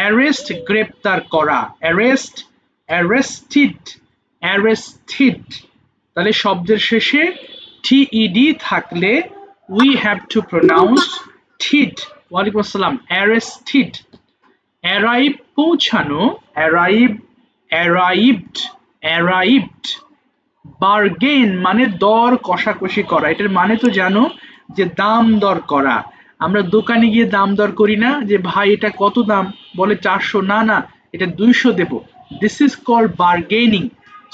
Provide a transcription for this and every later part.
Arrest গ্রেপ্তার করা, arrest, arrested, arrested. তাহলে শব্দের শেষে টিইডি থাকলে উই হ্যাভ টু প্রোনাউন্স টিড। ওয়ালাইকুম আসসালাম। অ্যারেস্টেড। অ্যারাইভ পৌঁছানো, অ্যারাইভ, অ্যারাইভড, অ্যারাইভড। বার্গেন মানে দর কষাকষি করা, এটার মানে তো জানো যে দাম দর করা। আমরা দোকানে গিয়ে দাম দর করি না যে ভাই এটা কত দাম, বলে 400, না না এটা 200 দেব। This is called bargaining.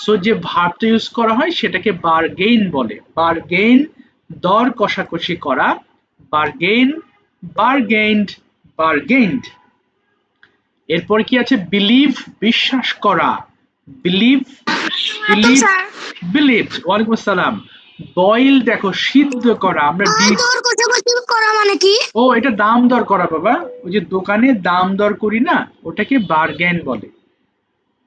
So যে ভার্বটা ইউজ করা হয় সেটাকে বার্গেইন বলে। বার্গেইন, দর কষাকষি করা, বার্গেইন, বার্গেইনড, বার্গেইনড। এরপর কি আছে? বিলিভ, বিশ্বাস করা, বিলিভ, বিলিভ, বিলিভ। ওয়ালাইকুম আসসালাম। বয়েল দেখো সিদ্ধ করা, আমরা করা মানে কি? ও এটা দাম দর করা বাবা, ওই যে দোকানে দাম দর করি না ওটাকে বার্গেন বলে।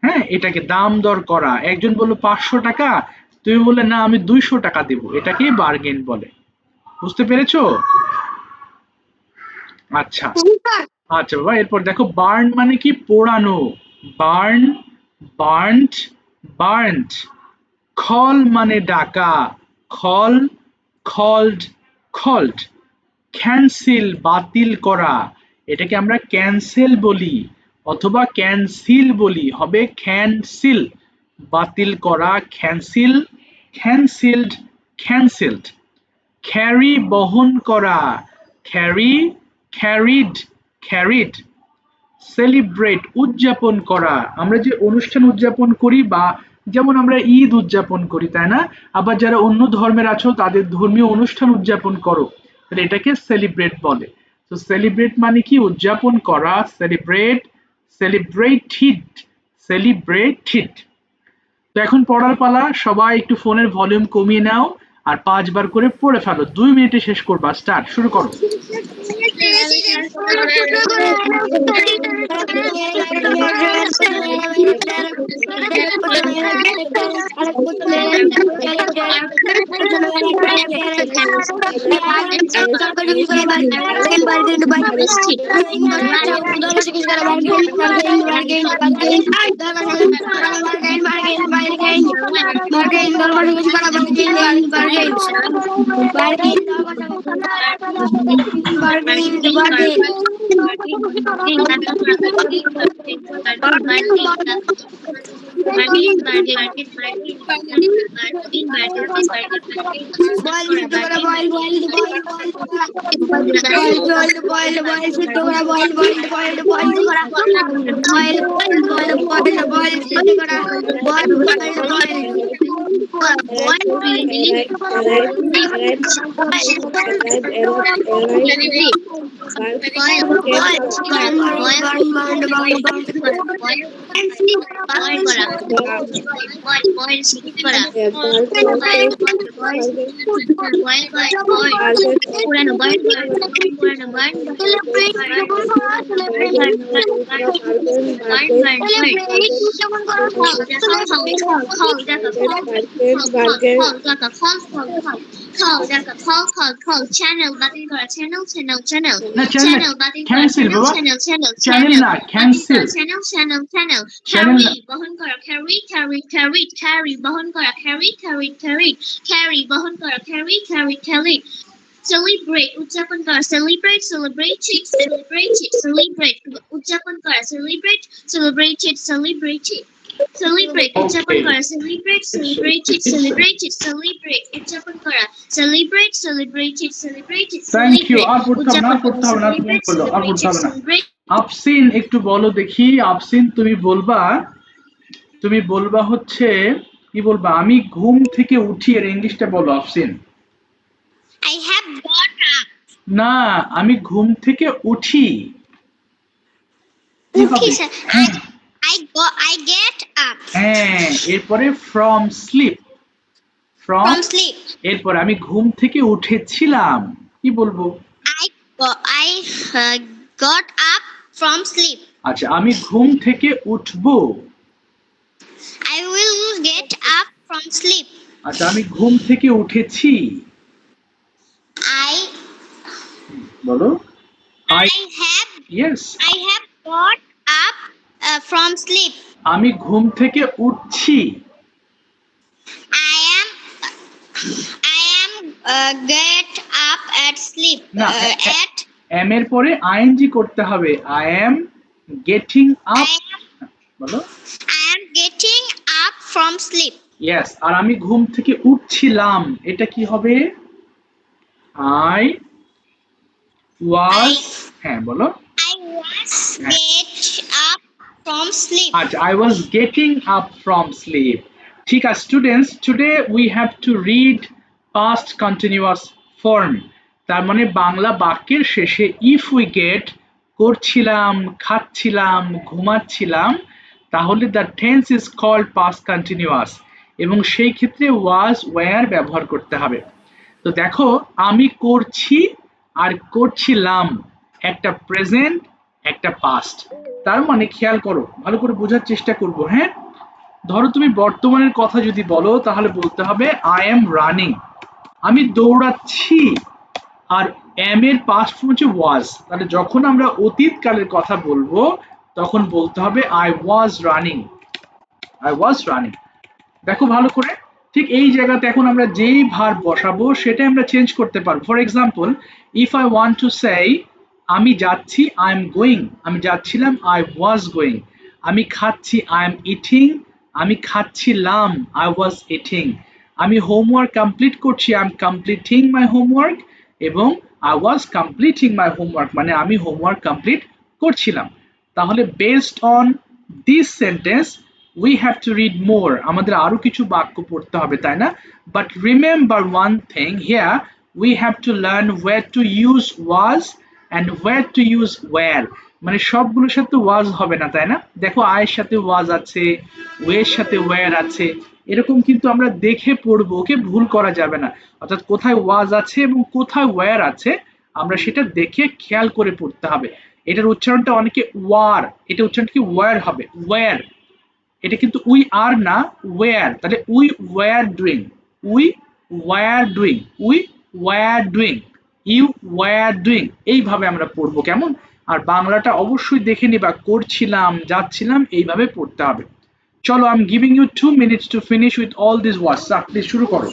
হ্যাঁ, এটাকে দাম দর করা। একজন বললো 500 টাকা, তুমি বললে না আমি 200 টাকা দেবো, এটাকে বার্গেন বলে। বুঝতে পেরেছো? আচ্ছা আচ্ছা বাবা, এরপর দেখো বার্ন মানে কি? পোড়ানো, বার্ন, বার্নড, বার্নড। খল মানে ডাকা, খল, খল্ড, খল্ড। ক্যান্সেল বাতিল করা, এটাকে আমরা ক্যান্সেল বলি অথবা ক্যান্সিল বলি, হবে ক্যান্সিল। বাতিল করা, ক্যান্সিল, ক্যান্সিলড, ক্যান্সেলড। ক্যারি বহন করা, ক্যারি, ক্যারিড, ক্যারিড। সেলিব্রেট উদযাপন করা, আমরা যে অনুষ্ঠান উদযাপন করি বা যেমন আমরা ঈদ উদযাপন করি তাই না, আবার যারা অন্য ধর্মের আছো তাদের ধর্মীয় অনুষ্ঠান উদযাপন করো, তাহলে এটাকে সেলিব্রেট বলে। তো সেলিব্রেট মানে কি? উদযাপন করা, সেলিব্রেট, সেলিব্রেটেড, সেলিব্রেটেড। তো এখন পড়ার পালা, সবাই একটু ফোনের ভলিউম কমিয়ে নাও আর 5 বার করে পড়ে ফেলো, 2 মিনিটে শেষ করবা। স্টার্ট, শুরু করো। Channel button করা, channel, channel, channel, না channel button করা, ক্যান্সেল channel, বাবা, channel, channel, চ্যানেল channel না button ক্যান্সেল, করা, channel, channel, channel, channel carry না। বহন করা, carry, carry, carry, carry বহন করা, carry, carry, carry, carry বহন করা, carry, carry, carry. Celebrate উদযাপন করা, celebrate, celebrated, celebrated, celebrate উদযাপন করা, celebrate, celebrated, celebrated. Celebrate উদযাপন Okay. করা, celebrate, celebrated, celebrated, celebrate উদযাপন করা, celebrate, celebrated, celebrated, thank you. celebrate আর পড়তে হবে না, আর উদযাপন পড়তে করা, হবে না, তুমি celebrate, বলো, আর পড়তে celebrated, হবে না। celebrate. আফসিন একটু বলো দেখি, আফসিন তুমি বলবা, তুমি বলবা হচ্ছে কি বলবা? আমি ঘুম থেকে উঠি, এর ইংলিশটা বলো আফসিন। I have got up. না, আমি ঘুম থেকে উঠি কি হবে? উঠি স্যার, I get up হ্যাঁ, এরপরে from sleep, from, from sleep. এরপর আমি ঘুম থেকে উঠেছিলাম কি বলবো? I got up from sleep. আচ্ছা, আমি ঘুম থেকে উঠবো। I will get up from sleep. আচ্ছা, আমি ঘুম থেকে উঠেছি। I বলো। have yes. got from sleep. আমি ঘুম থেকে উঠছি। I am get up at sleep. না, At am এর পরে ing করতে হবে। I am getting up। বলো। I am getting up from sleep. Yes, আর আমি ঘুম থেকে উঠছিলাম, এটা কি হবে? I was, হ্যাঁ বলো। I was get up from sleep. আচ্ছা, I was getting up from sleep. ঠিক আছে students, today we have to read past continuous form। তার মানে বাংলা বাক্যের শেষে ইফ উই গেট করছিলাম, খাচ্ছিলাম, ঘুমাচ্ছিলাম, তাহলে the tense is called past continuous এবং সেই ক্ষেত্রে was were ব্যবহার করতে হবে। তো দেখো, আমি করছি আর করছিলাম, একটা প্রেজেন্ট একটা পাস্ট। তার মানে খেয়াল করো, ভালো করে বোঝার চেষ্টা করবো। হ্যাঁ, ধরো তুমি বর্তমানের কথা যদি বলো তাহলে বলতে হবে আই এম রানিং, আমি দৌড়াচ্ছি। আর এম এর পাস্ট ফর্ম হচ্ছে ওয়াজ, তাহলে যখন আমরা অতীতকালের কথা বলবো তখন বলতে হবে I was running, I was running. দেখো ভালো করে, ঠিক এই জায়গাতে এখন আমরা যেই ভার্ব বসাবো সেটা আমরা চেঞ্জ করতে পারবো। For example, if I want to say আমি যাচ্ছি, আই এম গোয়িং, আমি যাচ্ছিলাম, আই ওয়াজ গোয়িং। আমি খাচ্ছি, আই এম ইটিং, আমি খাচ্ছিলাম, আই ওয়াজ ইটিং। আমি হোমওয়ার্ক কমপ্লিট করছি, I am completing my homework, এবং I was completing my homework মানে আমি হোমওয়ার্ক কমপ্লিট করছিলাম। তাহলে based on this sentence we have to read more, আমাদের আরো কিছু বাক্য পড়তে হবে, তাই না? But remember one thing here, we have to learn where to use was and where to use were। মানে সবগুলোর সাথে was হবে না, তাই না? দেখো আয়ের সাথে was আছে, ওয়ের সাথে were আছে, এরকম কিন্তু আমরা দেখে পড়বো, ওকে ভুল করা যাবে না। অর্থাৎ কোথায় was আছে এবং কোথায় were আছে আমরা সেটা দেখে খেয়াল করে পড়তে হবে। এটার উচ্চারণটা অনেকে ওয়ার, এটা উচ্চারণটা কি ওয়ার হবে, ওয়ার। এটা কিন্তু উই আর না, ওয়ার। তাহলে we were doing, we were doing, we were doing, you were doing, এইভাবে আমরা পড়বো। কেমন? আর বাংলাটা অবশ্যই দেখে নিবা, করছিলাম, যাচ্ছিলাম, এইভাবে পড়তে হবে। চলো, I am giving you 2 minutes to finish with all these words। Please শুরু করো।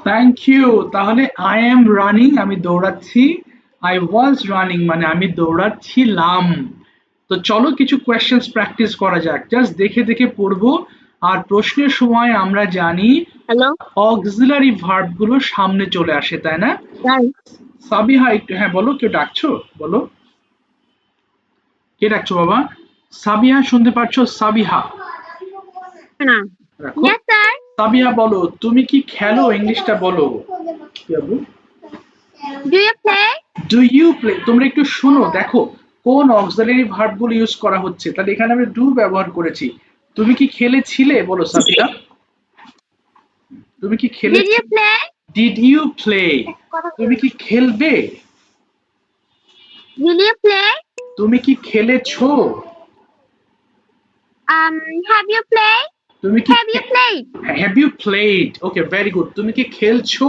Thank you. তাহলে আই এম রানিং আমি দৌড়াচ্ছি, আই ওয়াজ রানিং মানে আমি দৌড়াচ্ছিলাম। তো চলো কিছু কোয়েশ্চেন্স প্র্যাকটিস করা যাক, জাস্ট দেখে দেখে পড়বো। আর প্রশ্নের সময় আমরা জানি অক্সিলারি ভার্ব গুলো সামনে চলে আসে, তাই না? সাবিহা একটু, হ্যাঁ বলো, কেউ ডাকছো? বলো, কে ডাকছো বাবা? সাবিহা শুনতে পাচ্ছ? সাবিহা না। রাখো। Yes, sir. সাবিহা বলো, তুমি কি খেলো? ইংলিশটা বলো। কি বলবো? Do you play? Do you play. তোমরা একটু শোনো, দেখো কোন অক্সিলারি ভার্ব গুলো ইউজ করা হচ্ছে। তাহলে এখানে আমরা ডু ব্যবহার করেছি। তুমি কি খেলেছিলে? বলো সাবিহা, তুমি কি Did খেলেছিলে? you play? Did you play. তুমি কি খেলবে? Will you play? তুমি কি খেলেছো? Have you played? তুমি কি Have you played? Have you played? Okay, very good. তুমি কি খেলছো?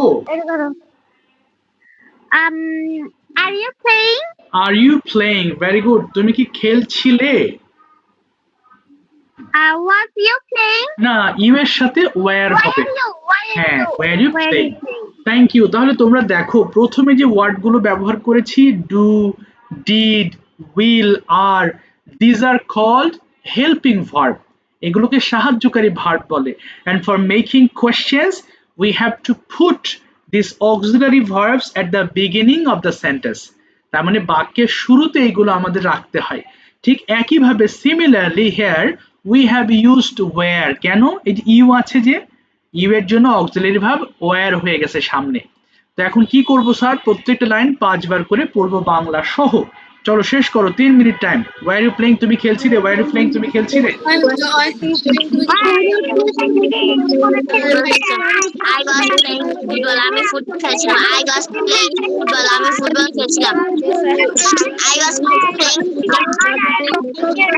Are you playing? Are you playing? Very good. তুমি কি খেলছিলে? Was you playing? না, ইউ এর সাথে ওয়্যার Why হবে। are you? Why are হ্যাঁ, you? Were you Where play. you playing? Thank you. তাহলে তোমরা দেখো প্রথমে যে ওয়ার্ড গুলো ব্যবহার করেছি, do, did, will, are, these are called helping verb. এগুলোকে সাহায্যকারী ভার্ব বলে। And for making questions we have to put this auxiliary verbs at the beginning of the sentence. তার মানে বাক্যের শুরুতে এগুলো আমাদের রাখতে হয়। ঠিক একইভাবে similarly here we have used were. কেন? এই যে ইউ আছে, যে ইউ এর জন্য অক্সিলারি ভার্ব ওয়্যার হয়ে গেছে সামনে। তো এখন কি করব স্যার? প্রত্যেকটা লাইন 5 বার করে পড়বো বাংলা সহ। চলো শেষ করো, 3 minute time. Were you playing? তুমি খেলছিলে? Were you playing? তুমি খেলছিলে? I was playing football. আমি ফুটবল খেলছিলাম। I was playing football. আমি ফুটবল খেলছিলাম। I was playing football.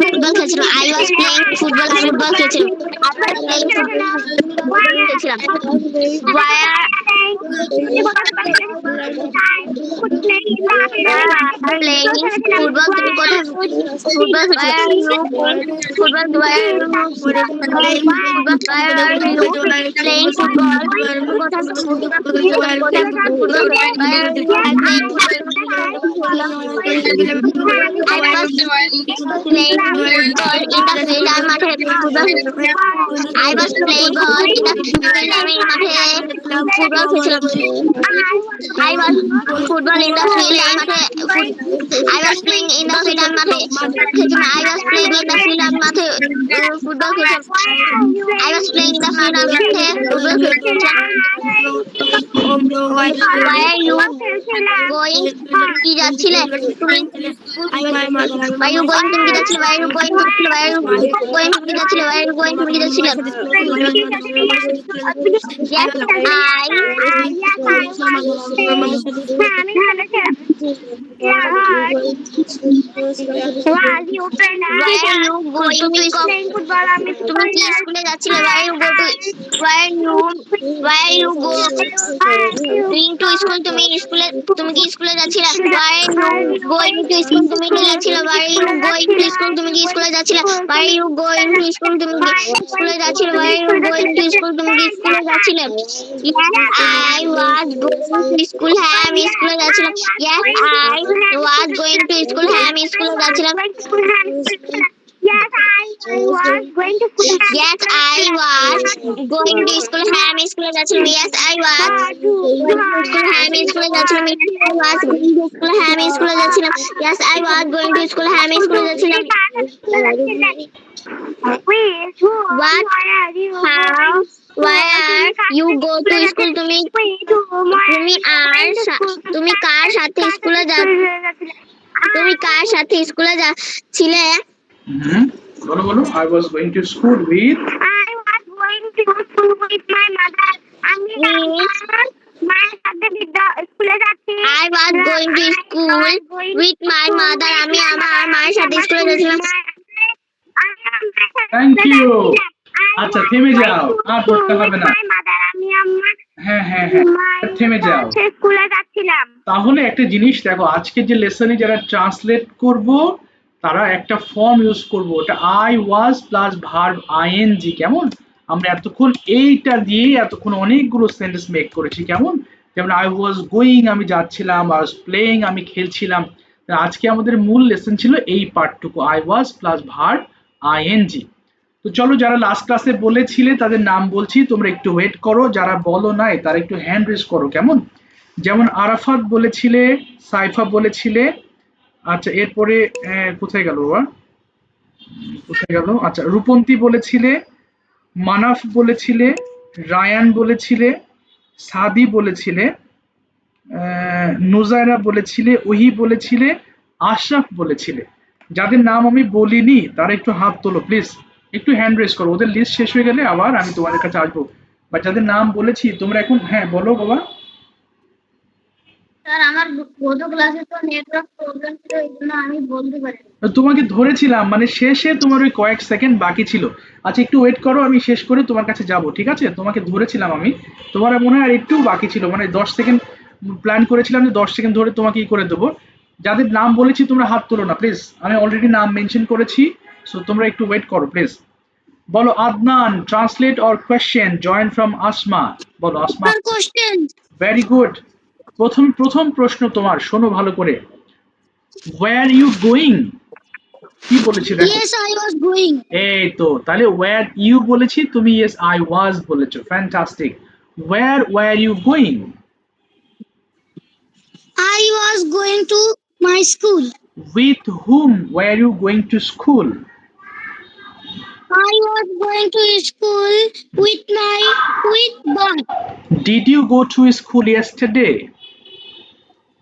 Football খেলছিলাম। I was playing football. আমি ফুটবল খেলছিলাম। I was playing football. খেলছিলাম। Playing football. তুমি কোথায় football football playing football. I was playing ball in the field. আর মাঠে football I was playing ball in the field. আমি মাঠে football খেলছিলাম। I was football in the field. আর মাঠে I was playing in the field. আর মাঠে খেলছিলাম। I was playing in the field. আর মাঠে football খেলছিলাম। I was playing in the field. আর মাঠে football খেলছিলাম। Why are you going? কি যাচ্ছিলে তুমি? Why are you going? তুমি কি যাচ্ছিলে? Why are you going? Why are you going? তুমি কি যাচ্ছিলে? Why are you going? তুমি কি যাচ্ছিলে? Yes, Why are you going to playing football? তুমি কি স্কুলে যাচ্ছিলে? Why are you going to school? তুমি কি স্কুলে যাচ্ছিলে? Why are you going to school? তুমি কি যাচ্ছিলে? Why are you going to school? তুমি কি স্কুলে যাচ্ছিলে? Why are you going to school? তুমি কি স্কুলে যাচ্ছিলে? Why are you going to school? তুমি কি স্কুলে যাচ্ছিলে? Yes, I was going to school. হ্যাঁ, আমি স্কুলে যাচ্ছিলাম। Yes, I was going to school. হ্যাঁ, আমি স্কুলে যাচ্ছিলাম। Yes, I was going to school. Yes, I was going to school. হ্যাঁ, আমি স্কুলে যাচ্ছিলাম। Yes, I was school. হ্যাঁ, আমি স্কুলে যাচ্ছিলাম। I was going to school. হ্যাঁ, আমি স্কুলে যাচ্ছিলাম। Yes, I was going to school. হ্যাঁ, আমি স্কুলে যাচ্ছিলাম। What? How? Where you go to school? তুমি কার সাথে স্কুলে যাচ্ছিলে? বলো বলো। I was going to school with I was going to school with my mother. আমি মায়ের সাথে স্কুলে যাচ্ছি। I was going to school with my mother. আমি আমার মায়ের সাথে স্কুলে যাচ্ছিলাম। Thank you. আচ্ছা থেমে যাও, আর পড়তে হবে না। আমি আমার হ্যাঁ হ্যাঁ হ্যাঁ, থেমে যাও। স্কুলে যাচ্ছিলাম। তাহলে একটা জিনিস দেখো, আজকে যে লেসনে যারা ট্রান্সলেট করব তারা একটা ফর্ম ইউজ করব, ওটা I was plus verb ING. কেমন? আমরা এতক্ষণ এইটা দিয়েই এতক্ষণ অনেকগুলো সেন্টেন্স মেক করেছি। কেমন? যেমন আই ওয়াজ গোয়িং, আমি যাচ্ছিলাম। আই ওয়াজ প্লেইং, আমি খেলছিলাম। আজকে আমাদের মূল লেসন ছিল এই পার্টটুকু, I was plus verb ING. তো চলো, যারা লাস্ট ক্লাসে বলেছিলে তাদের নাম বলছি, তোমরা একটু ওয়েট করো। যারা বলো নাই তারা একটু হ্যান্ড রেজ করো। কেমন? যেমন আরাফাত বলেছিলে, সাইফা বলেছিলে। আচ্ছা এরপরে কোথায় গেল বাবা? কোথায় গেল? আচ্ছা, রূপন্তী বলেছিলে, মানাফ বলেছিলে, রায়ান বলেছিলে, সাদি বলেছিলে, নুজায়রা বলেছিলে, ওহি বলেছিলে, আশরাফ বলেছিলে। যাদের নাম আমি বলিনি তারা একটু হাত তোলো প্লিজ, একটু হ্যান্ড রেজ করো। ওদের লিস্ট শেষ হয়ে গেলে আবার আমি তোমাদের কাছে আসবো। বা যাদের নাম বলেছি তোমরা এখন, হ্যাঁ বলো বাবা। স্যার আমার গত ক্লাসে তো নেটওয়ার্ক প্রবলেম ছিল, এই জন্য আমি বলতে পারিনি। তোমাকে ধরেছিলাম, মানে শেষে তোমার ওই কয়েক সেকেন্ড বাকি ছিল। আচ্ছা একটু ওয়েট করো, আমি শেষ করে তোমার কাছে যাব, ঠিক আছে? তোমাকে ধরেছিলাম আমি, তোমার মনে হয় আর একটু বাকি ছিল, মানে 10 সেকেন্ড প্ল্যান করেছিলাম যে 10 সেকেন্ড ধরে তোমাকে ই করে দেবো। যাদের নাম বলেছি তোমরা হাত তোলো না প্লিজ, আমি অলরেডি নাম মেনশন করেছি। সো তোমরা একটু ওয়েট করো প্লিজ। বলো Adnan, translate or question join from Asma. বলো Asma. Sir question. Very good. প্রথম প্রথম প্রশ্ন তোমার, শোনো ভালো করে। ওয়্যার ইউ গোয়িং, কি বলেছি দেখো। Yes I was going. এই তো, তাহলে ওয়্যার ইউ বলেছি, তুমি ইয়েস আই ওয়াজ বলেছো, fantastic. Were you going? I was going to my school. With hmm were you going to school? I was going to school with bus. Did you go to school yesterday?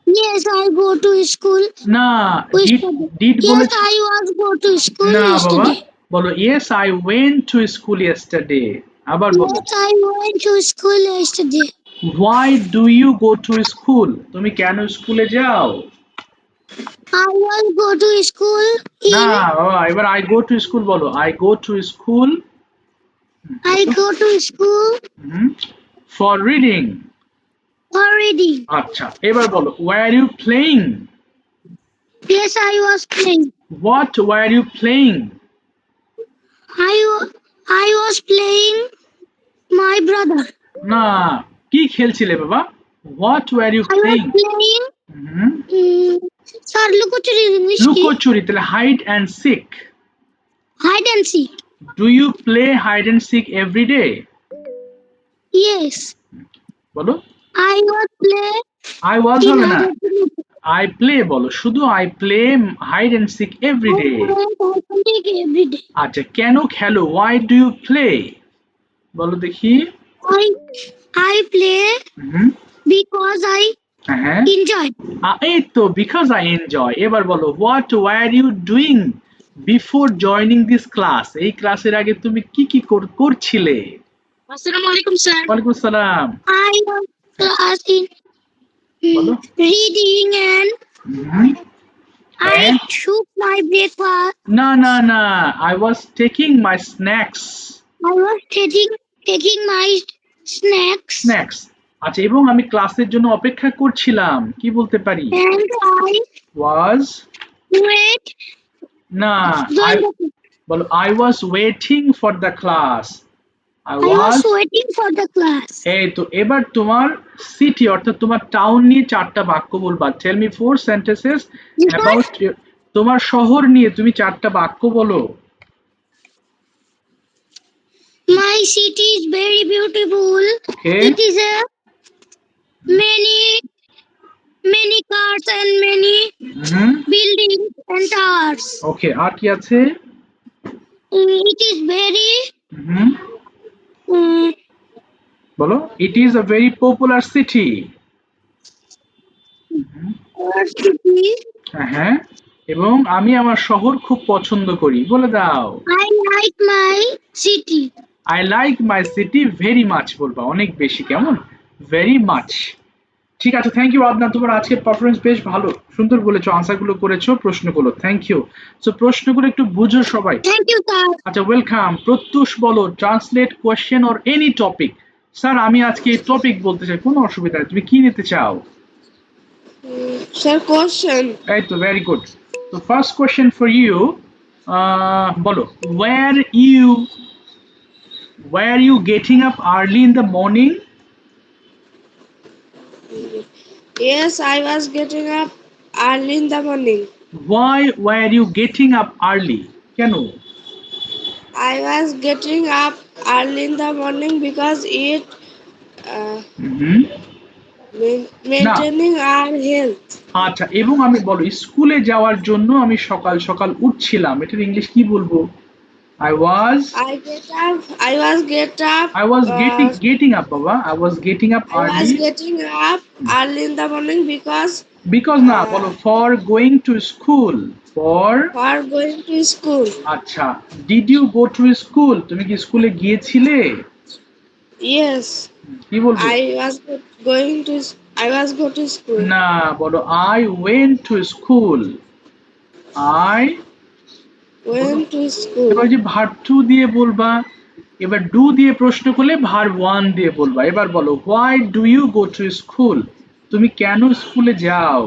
Yes, I go to school না, did yesterday. Did Yes, বলেছি। I was go to school না বাবা, yesterday. বলো yes I went to school yesterday. আবার বলো, Yes, I went to school yesterday. Why do you go to school? তুমি কেন স্কুলে যাও? I was go to school না in. বাবা, এবার আই গো টু স্কুল বলো, I go to school I go to school for reading. for reading. আচ্ছা এবার বলো, were you playing? Yes, I was playing. What were you playing? I was playing my brother. না, কি খেলছিলে বাবা? What were you I was playing? playing. Sir, লুকোচুরি English কি? লুকোচুরি, তাহলে hide and sick. Hide and seek. Do you play hide and seek every day? Yes. বলো। I was play I was in হবে না, order to আই প্লে বলো, শুধু I play hide and seek every day. every day. আচ্ছা কেন খেলো? Why do you play? বলো দেখি। I play hmm, because I হ্যাঁ, enjoy. এই তো, বিকজ আই এনজয়। এবার বলো, what were you doing before joining this class? এই ক্লাসের আগে তুমি কি কি করছিলে? Assalamu alaikum, sir. ওয়ালাইকুম আসসালাম। I was class in বলো। reading and hmm, I and took my breakfast. না না না, I was taking my snacks. I was taking my snacks snacks. আচ্ছা, এবং আমি ক্লাসের জন্য অপেক্ষা করছিলাম, কি বলতে পারি? and I was, wait. না, আই Join the বলো, I was waiting for the class. I I was. was waiting for the class. এই তো, এবার তোমার সিটি অর্থাৎ তোমার টাউন নিয়ে 4টা বাক্য বলবা। টেল মি 4 সেন্টেন্সেস অ্যাবাউট, তোমার শহর নিয়ে তুমি 4টা বাক্য বলো। My city is very beautiful. Okay, It is a many cars and many buildings and towers. ওকে, আর কি আছে? It is very বলো, it is a very popular city. city. হ্যাঁ, এবং আমি আমার শহর খুব পছন্দ করি, বলে দাও। I like my city. I like my city very much বলবা, অনেক বেশি, কেমন? Very much. ঠিক আছে, থ্যাংক ইউ আদনান, তোমার আজকের পারফরমেন্স বেশ ভালো, সুন্দর বলেছো, আনসারগুলো করেছো, প্রশ্নগুলো, থ্যাংক ইউ। সো প্রশ্নগুলো একটু বুঝো সবাই। Thank you, sir. আচ্ছা, ওয়েলকাম। প্রত্যুষ বলো, translate question or any topic. Sir আমি আজকে এই টপিক বলতে চাই, কোনো অসুবিধা নেই, তুমি কি নিতে চাও? Sir, question. এই তো, ভেরি গুড। তো ফার্স্ট কোয়েশ্চেন ফর ইউ, বলো, where you getting up early in the morning? Yes, I was getting up early in the morning. Why were you getting up early? কেন? I was getting up early in the morning because it maintaining our health. আচ্ছা, এবং আমি বলো স্কুলে যাওয়ার জন্য আমি সকাল সকাল উঠছিলাম, এটার ইংলিশ কি বলবো? I was I was get up. I was getting up, বাবা, I was getting up I was early. getting up early in the morning Because না uh, বলো for going to school. For for going to school. আচ্ছা, did you go to school? তুমি কি স্কুলে গিয়েছিলে? Yes, কি বলবো? I was go to school. না, বলো I went to school. I বলো, Went to school. এবার যে ভার্ব টু দিয়ে বলবা, এবার ডু দিয়ে প্রশ্ন করলে ভার্ব ওয়ান দিয়ে বলবা। এবার বলো why do you go to school? তুমি কেন স্কুলে যাও?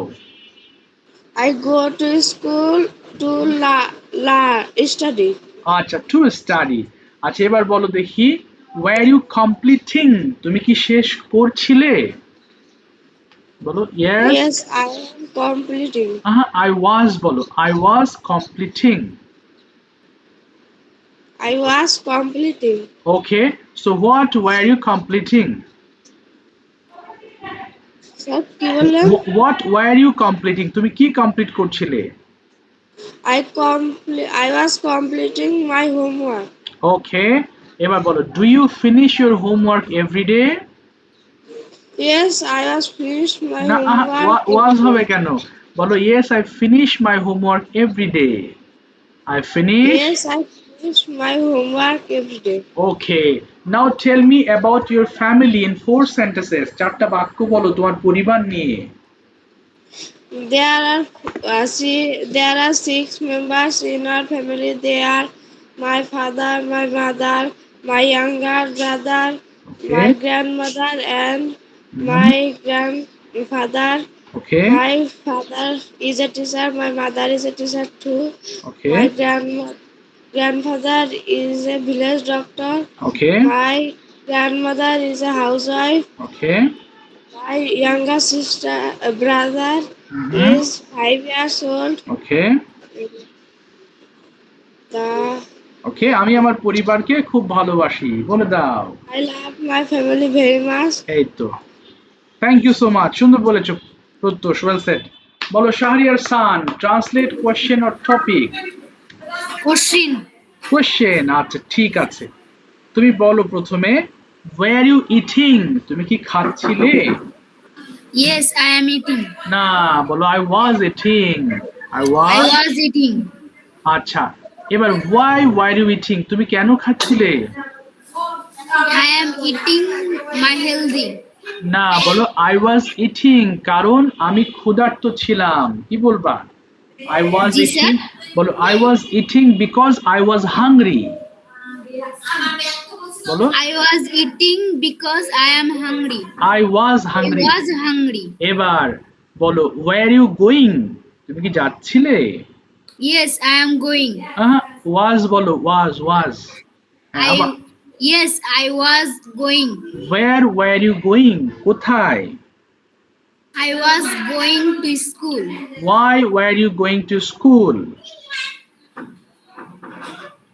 I go to school to study. আচ্ছা, টু স্টাডি। আচ্ছা, এবার বলো দেখি ওয়্যার ইউ কমপ্লিটিং? তুমি কি শেষ করছিলে? বলো yes. Yes, I am completing. I was বলো, I was completing. I was completing. Okay, so what were you completing? Sir, কি বললেন? What were you completing? তুমি কি কমপ্লিট করছিলে? I was completing my homework. Okay, এবার বলো do you finish your homework every day? Yes, I was finished my না, homework. Was every হবে day. কেন? বলো yes I finish my homework every day. I finish. Yes, I finish my homework every day. Okay, now tell me about your family in 4 sentences. চারটা বাক্য বলো তোমার পরিবার নিয়ে। There are 6 members in our family. They are my father, my mother, my younger brother, okay, my grandmother, and my grandfather. Okay, My father is a teacher. My mother is a teacher too. Okay, My grandfather is a village doctor. Okay, My grandmother is a housewife. Okay, My younger brother is 5 years old. Okay, The ওকে। আমি আমার পরিবারকে খুব ভালোবাসি, বলে দাও। I love my family very much. এই তো, thank you so much, সুন্দর বলেছো প্রত্যুষ, ওয়েল সেড। বলো Shahriar Shan, translate question or topic? Question, আচ্ছা ঠিক আছে। তুমি বলো প্রথমে ওয়্যার ইউ ইটিং? তুমি কি খাচ্ছিলে? Yes, I am eating. না, বলো I was eating. I I was. was eating. আচ্ছা, এবার ওয়াই ইউ ইটিং? তুমি কেন খাচ্ছিলে? I am eating my healthy. না, বলো আই ওয়াজ ইটিং কারণ আমি ক্ষুধার্ত ছিলাম। কি বলবা? আই ওয়াজ জি, ইটিং, স্যার। বলো I was eating because I was hungry. বলো I was eating because I am hungry. I was I hungry. was hungry. এবার বলো ওয়্যার ইউ গোয়িং? তুমি কি যাচ্ছিলে? Yes, I am going. Was বলো, was. Yes, I was going. Were you going? কোথায়? I was going to school. Why were you going to school?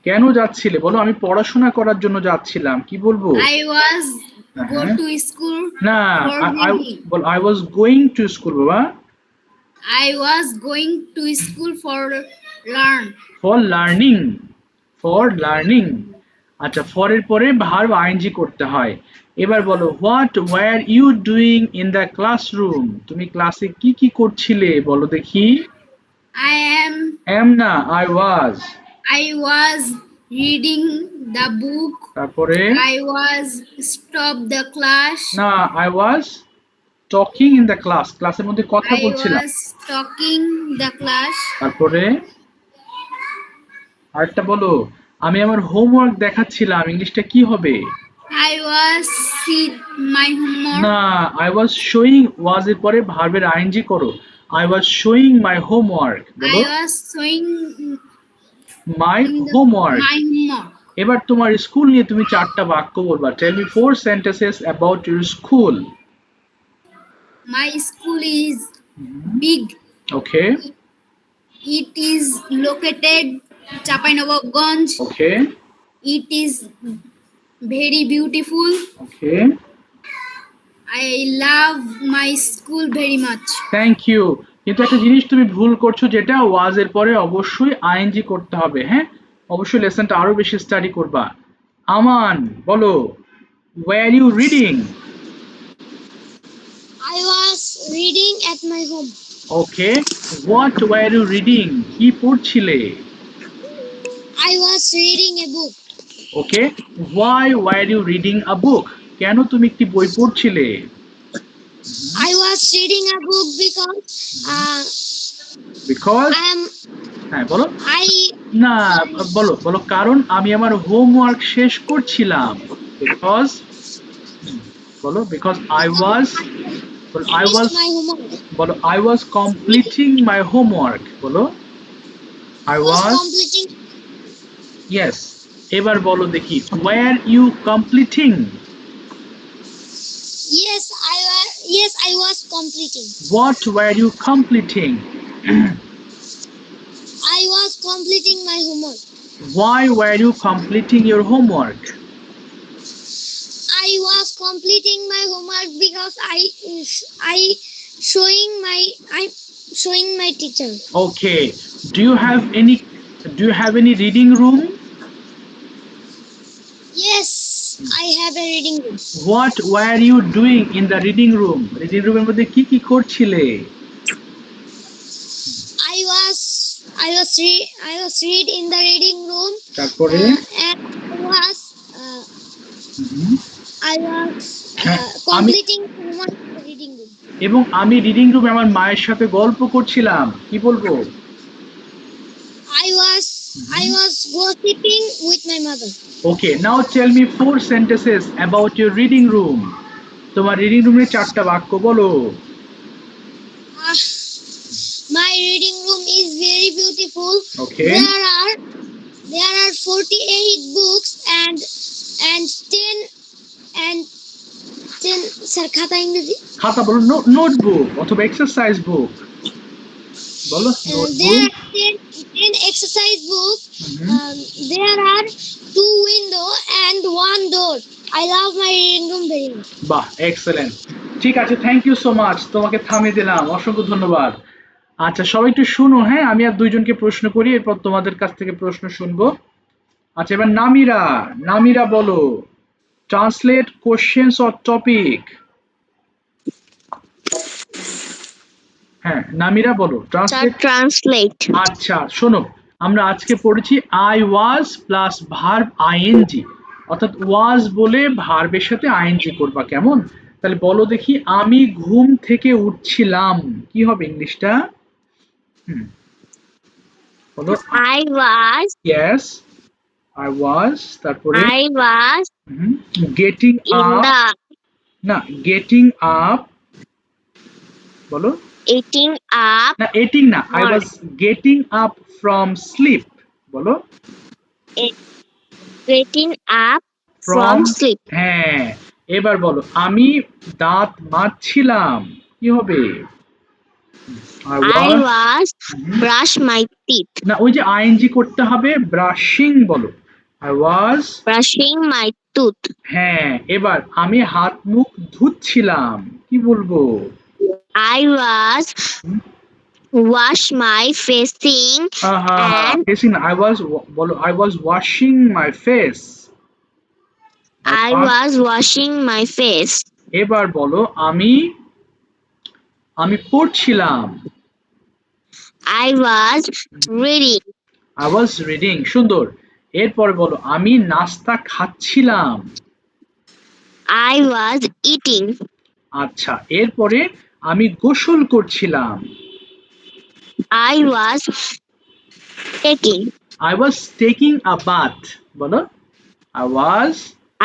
কেন যাচ্ছিলে? বলো আমি পড়াশোনা করার জন্য যাচ্ছিলাম। কি বলবো? I was go Uh-huh. to school না, for reading. বল I was going to school বাবা। I was going to school for learn. For learning. আচ্ছা, ফর এর পরে ভার্ব আইএনজি করতে হয়। এবার বলো what were you doing in the classroom? তুমি ক্লাসে কি কি করছিলে বলো দেখি। এম না, I was reading the book. তারপরে I was stop the class. না, I was talking in the class, ক্লাসের মধ্যে কথা I বলছিলাম। was talking the class. তারপরে আরেকটা বলো, আমি আমার হোমওয়ার্ক দেখাচ্ছিলাম, ইংলিশটা কি হবে? I was see my homework. না, আই ওয়াজ শোয়িং, ওয়াজ এর পরে ভার্বের আইএনজি করো। I was showing my homework. বলো I was showing my my homework. homework. এবার তোমার স্কুল নিয়ে তুমি চারটা বাক্য বলবা। Tell me 4 sentences about your school. My school is big. ওকে, It is located Chapainababganj. ওকে, It is very beautiful. ওকে, I love my school very much. Thank you. কিন্তু একটা জিনিস তুমি ভুল করছো, যেটা ওয়াজ এর পরে অবশ্যই আইএনজি করতে হবে। হ্যাঁ, অবশ্যই লেসনটা আরো বেশি স্টাডি করবা। আমান বলো, were you reading? I was reading at my home. Okay, what were you reading? কি পড়ছিলে? I was reading a book. Okay, why were you reading a book? কেন তুমি একটি বই পড়ছিলে? I was reading a book because because, I am হ্যাঁ বলো। I না, বলো বলো, কারণ আমি আমার হোমওয়ার্ক শেষ করছিলাম। বিকজ, বলো, বিকজ আই ওয়াজ, বলো I finished was, my homework. বলো I was completing my homework, বলো I Was was, completing. Yes. এবার বলো দেখি, were you completing? Yes, I was completing. What were you completing? I was completing my homework. Why were you completing your homework? I was completing my homework because I I'm showing my teacher. Okay. Do you have any reading room? Yes, I have a reading room. What were you doing in the reading room? Reading room এর মধ্যে কি করছিলে? I was read in the reading room. তারপরে And I was হ্যাঁ, completing homework in the reading room. এবং আমি reading রুমে আমার মায়ের সাথে গল্প করছিলাম। কি বলবো? I was gossiping with my mother. Okay, now tell me 4 sentences about your reading room. তোমার রিডিং রুমের 4টা বাক্য বলো। My reading room is very beautiful. Okay. There are 48 books and 10 sir খাতা ইংরেজি খাতা বলো, নোটবুক অথবা এক্সারসাইজ বুক বলো। there notebook, are 10 exercise books. There are 2 window and 1 door. I love my reading room very much. বাহ, excellent. ঠিক আছে, thank you so much, তোমাকে থামিয়ে দিলাম, অসংখ্য ধন্যবাদ। আচ্ছা, সবাই একটু শুনো। হ্যাঁ, আমি আর 2 জনকে প্রশ্ন করি, এরপর তোমাদের কাছ থেকে প্রশ্ন শুনবো। আচ্ছা, এবার নামিরা বলো, ট্রান্সলেট কোশ্চেনস অর টপিক। হ্যাঁ, নামিরা বলো, Translate. আচ্ছা শোনো, আমরা আজকে পড়েছি I was plus verb ING, অর্থাৎ ওয়াজ বলে ভার্বের সাথে আইএনজি করবা। কেমন? তাহলে বলো দেখি, আমি ঘুম থেকে উঠছিলাম, কি হবে ইংলিশটা? বলো। I was yes, I was, তারপরে গেটিং in আপ, the না গেটিং আপ, বলো। eating up. না, এটিং না, I was getting up from sleep, বলো। Getting up from sleep. হ্যাঁ, এবার বলো, আমি দাঁত মাজছিলাম, কি হবে? I was brush my teeth. না, ওই যে আইএনজি করতে হবে, ব্রাশিং বলো। I was, Brushing my tooth. হ্যাঁ, এবার আমি হাত মুখ ধুচ্ছিলাম, কি বলবো? I was wash my facing and I was, বলো I was washing my face. I was washing my face. এবার বলো, আমি পড়ছিলাম। I was reading. I was reading, সুন্দর। এরপরে বলো, আমি নাস্তা খাচ্ছিলাম। I was eating. আচ্ছা, এরপরে আমি গোসল করছিলাম। I was taking. I was taking a bath, বলো।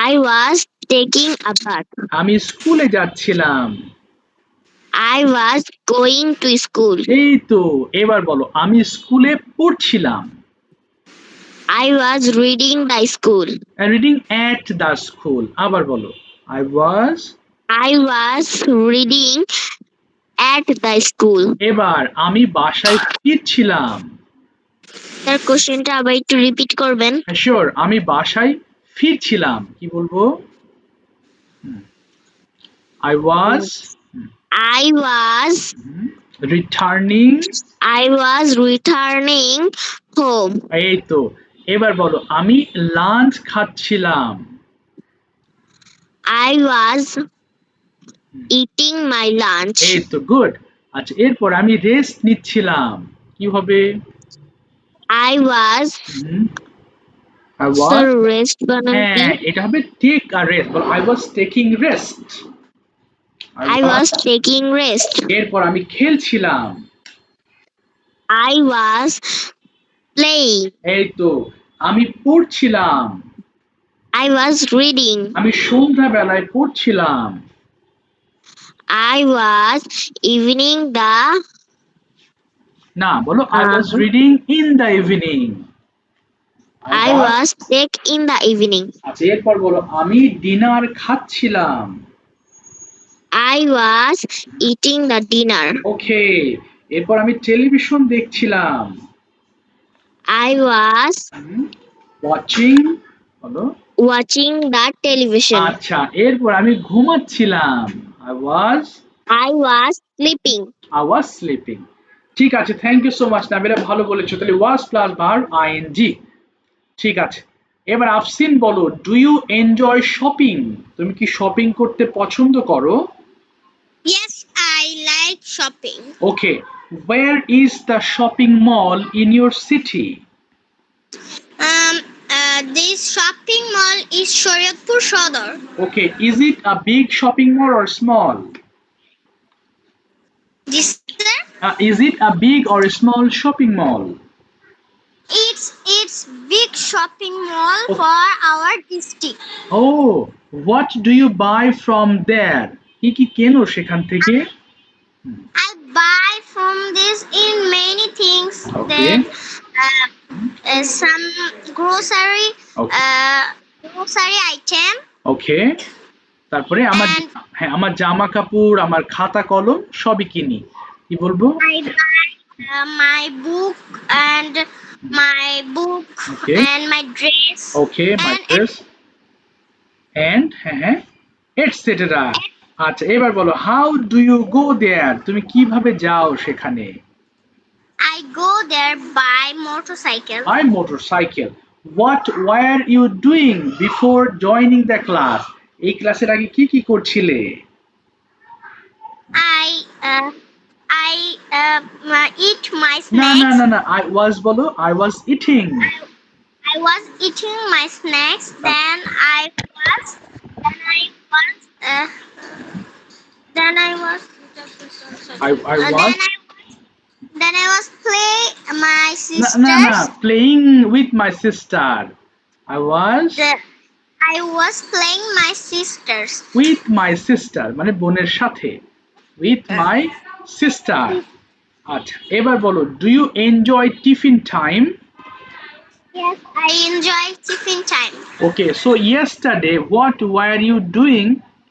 I was taking a bath. আমি স্কুলে যাচ্ছিলাম। I was going to school. এই তো, এবার বলো, আমি স্কুলে পড়ছিলাম। I was reading the school. Reading at the school. আবার বলো, I was reading at the school. এবার আমি বাসায় ফিরছিলাম। তার কোশ্চেনটা আবার একটু রিপিট করবেন? শিওর, আমি বাসায় ফিরছিলাম, কি বলবো? I was I was returning. returning home. এই তো, এবার বলো আমি লাঞ্চ খাচ্ছিলাম। I was eating my lunch. এই তো, গুড। আচ্ছা, এরপর আমি রেস্ট নিচ্ছিলাম। কি হবে? I was I was, sir rest বানান কি? হ্যাঁ, এটা হবে টেক আ রেস্ট। বলো I was taking rest. I was taking rest. এরপর আমি খেলছিলাম। I was playing. এই তো, আমি পড়ছিলাম। I was reading. আমি সন্ধ্যাবেলায় পড়ছিলাম। I was evening the না, বলো I was reading in the evening. I was sick in the evening. আচ্ছা, এরপর বলো আমি ডিনার খাচ্ছিলাম। I was eating the dinner. ওকে, এরপর আমি টেলিভিশন দেখছিলাম। I was ওয়াচিং, বলো। watching the television. আচ্ছা, এরপর আমি ঘুমাচ্ছিলাম। I was sleeping. I was sleeping. ঠিক আছে, thank you so much Nabila, ভালো বলেছো। তাহলে ওয়াজ প্লাস ভার্ব আইএনজি। ঠিক আছে, এবার আফসিন বলো ডু ইউ এনজয় শপিং? তুমি কি শপিং করতে পছন্দ করো? Yes, I like shopping. Okay, where is the shopping mall in your city? This shopping mall is Shariatpur Sadar. Okay, is it a big shopping mall or small? This Is it a big or a small shopping mall? it's big shopping mall for our district. Oh, what do you buy from there? কি কি কেনো সেখান থেকে? I buy from this in many things. Okay. Then some grocery grocery item. ওকে, তারপরে And আমার জামা কাপড়, আমার খাতা কলম সবই কিনি। কি বলবো? I buy my book and Okay. and my dress. Okay, my dress and হ্যাঁ এটসেটেরা। আচ্ছা, এবার বলো how do you go there? তুমি কিভাবে যাও সেখানে? I go there by motorcycle. By motorcycle. What were you doing before joining the class? এই ক্লাসের আগে কি কি করছিলে? I eat my না snacks. না না না, I was বলো I was eating. I was eating my snacks. Then I was play my sisters. না না, playing with my sister. I was Playing my sisters. with my sister মানে বোনের সাথে, with my sister. আচ্ছা, এবার বলো do you enjoy tiffin time? Yes, I enjoy tiffin time. Okay, so yesterday what were you doing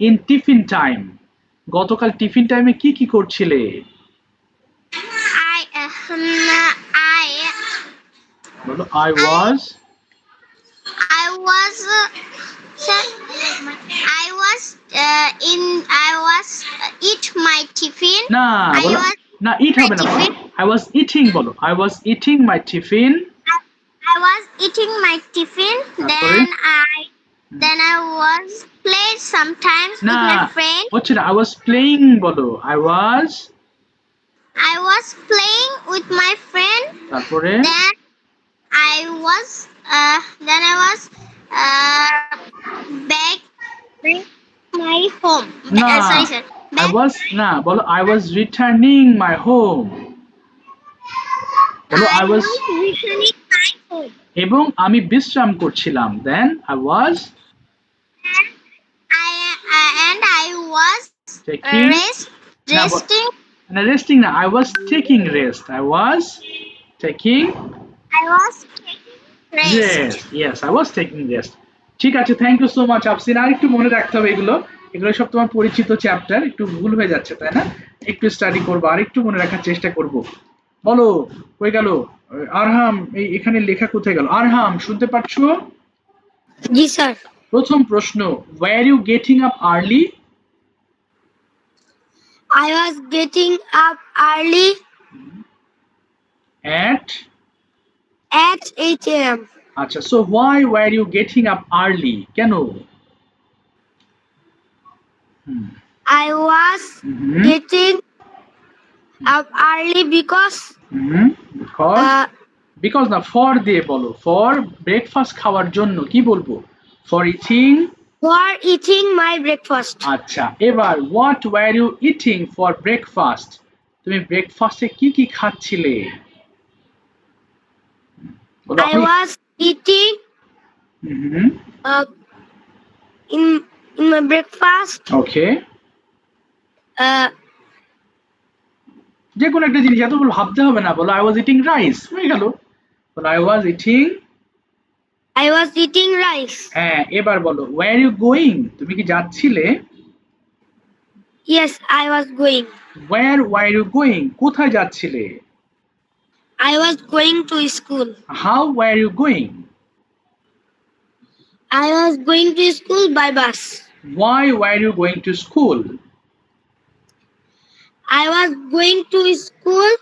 in tiffin time? গতকাল tiffin টাইমে কি কি করছিলে? বলো I was eat my tiffin. না বলো না, eat হবে না, I was eating বলো I was eating my tiffin. I was eating my tiffin. Then I was played sometimes with my friend. হচ্ছে না, I was playing বলো I was playing with my friend. তারপরে Then I was back my home. না Sorry, sir. I was না বলো I was returning my home. বলো I was returning my home. এবং আমি বিশ্রাম করছিলাম then I was taking resting না I was taking rest. I was taking rest. Yes, I was taking rest. ঠিক আছে, থ্যাংক ইউ সো মাচ আফসিন। আর একটু মনে রাখতে হবে এগুলো সব তোমার পরিচিত চ্যাপ্টার, একটু ভুল হয়ে যাচ্ছে তাই না? একটু স্টাডি করবো আর একটু মনে রাখার চেষ্টা করব। বলো কই গেল আরহাম? এখানে লেখা কোথায় গেল? আরহাম শুনতে পাচ্ছ? জি স্যার। প্রথম প্রশ্ন, were you getting up early? I was getting up early at at 8 a.m. আচ্ছা, so why were you getting up early? কেন? I was hmm getting up early because because uh, because না, for দিয়ে বলো। For breakfast খাওয়ার জন্য কি বলবো? For eating. for eating my breakfast. আচ্ছা, এবার what were you eating for breakfast? তুমি ব্রেকফাস্টে কি কি খাচ্ছিলে? বলো I আমি। was eating hmm uh, in my breakfast okay, uh, যে কোনো একটা জিনিস, এত বলো ভাবতে হবে না, বলো আই ওয়াজ ইটিং রাইস, হয়ে গেল। বলো আই ওয়াজ ইটিং। rice. হ্যাঁ, এবার বলো ওয়্যার ইউ গোয়িং? তুমি কি যাচ্ছিলে? Yes, I was going. Were were you going? কোথায় যাচ্ছিলে? I was going to school. How were you going? I was going to school by bus. Why were you going to school? I was going to school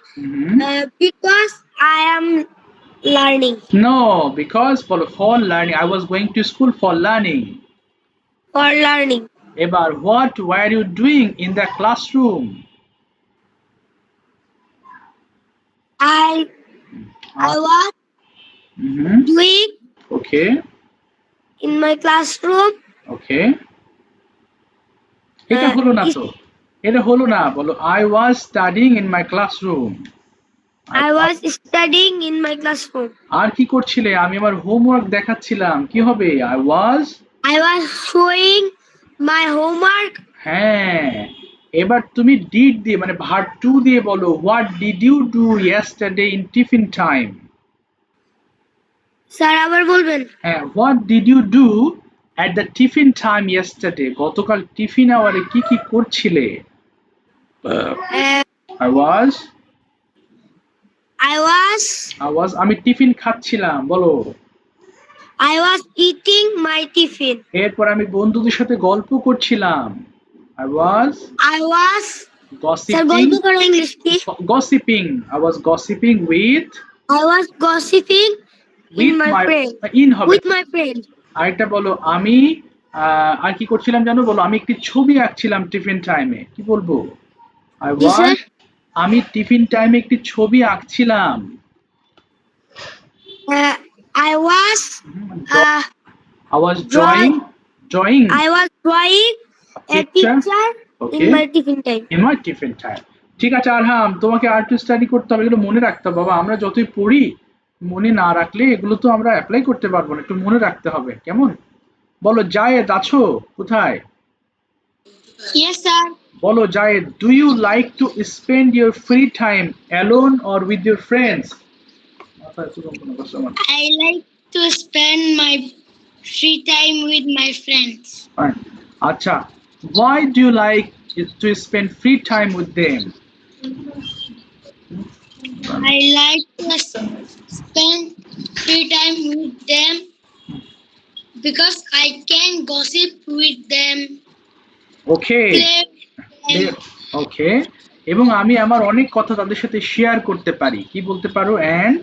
because I am learning. No, because for learning. I was going to school for learning. For learning. এবার what were you doing in the classroom? I was doing Okay, in my classroom. okay. এটা হলো না তো, এটা হলো না, বলো I was studying in my classroom. I was studying in my classroom. আর কি করছিলে? আমি আমার হোমওয়ার্ক দেখাচ্ছিলাম, কি হবে? I was showing my homework. হ্যাঁ, এবার তুমি ডিড দিয়ে মানে ভার্ব টু দিয়ে বলো what did you do yesterday in tiffin time? Sir আবার বলবেন? হ্যাঁ, what did you do at the tiffin time yesterday? গতকাল টিফিন আওয়ারে কি কি করছিলে? আই ওয়াজ আমি টিফিন খাচ্ছিলাম, বলো। I was eating my tiffin. এরপর আমি বন্ধুদের সাথে গল্প করছিলাম। I was স্যার গল্প করো ইংলিশ কি? gossiping. I was gossiping with I was gossiping with my friend. With my friend. আরেকটা বলো, আমি আর কি করছিলাম জানো? বলো আমি একটি ছবি আঁকছিলাম টিফিন টাইমে, কি বলবো? আমি টিফিন টাইমে একটি ছবি আঁকছিলাম। I was drawing I was drawing a picture in my tiffin time. in my tiffin time. ঠিক আছে আরহাম, তোমাকে আর একটু স্টাডি করতে হবে, এগুলো মনে রাখতে হবে বাবা। আমরা যতই পড়ি মনে না রাখলে এগুলো তো আমরা অ্যাপ্লাই করতে পারবো না, একটু মনে রাখতে হবে, কেমন? বলো জায়েদ আছো কোথায়? Yes sir. বলো Zayed, do you like to spend your free time alone or with your friends? I like to spend my free time with my friends. আচ্ছা, why do you like to spend free time with them? I like to spend free time with them because I can gossip with them. Okay. Okay. এবং আমি আমার অনেক কথা তাদের সাথে share করতে পারি, কি বলতে পারো? and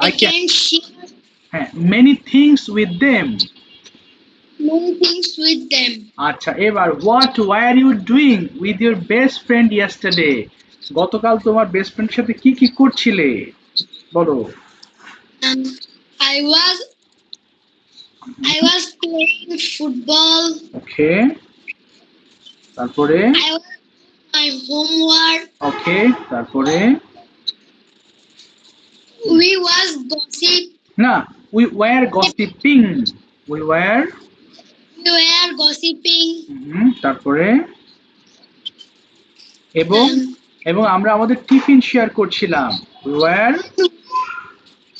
I can share many things with them. আচ্ছা, এবার what were you doing with your best friend yesterday? গতকাল তোমার বেস্ট ফ্রেন্ডের সাথে কি কি করছিলে, বলো? I was playing football. Okay. তারপরে? I was my homework. Okay. তারপরে? We was gossip. না, we were gossiping. We were gossiping. তারপরে? এবং আমরা আমাদের টিফিন শেয়ার করছিলাম। We were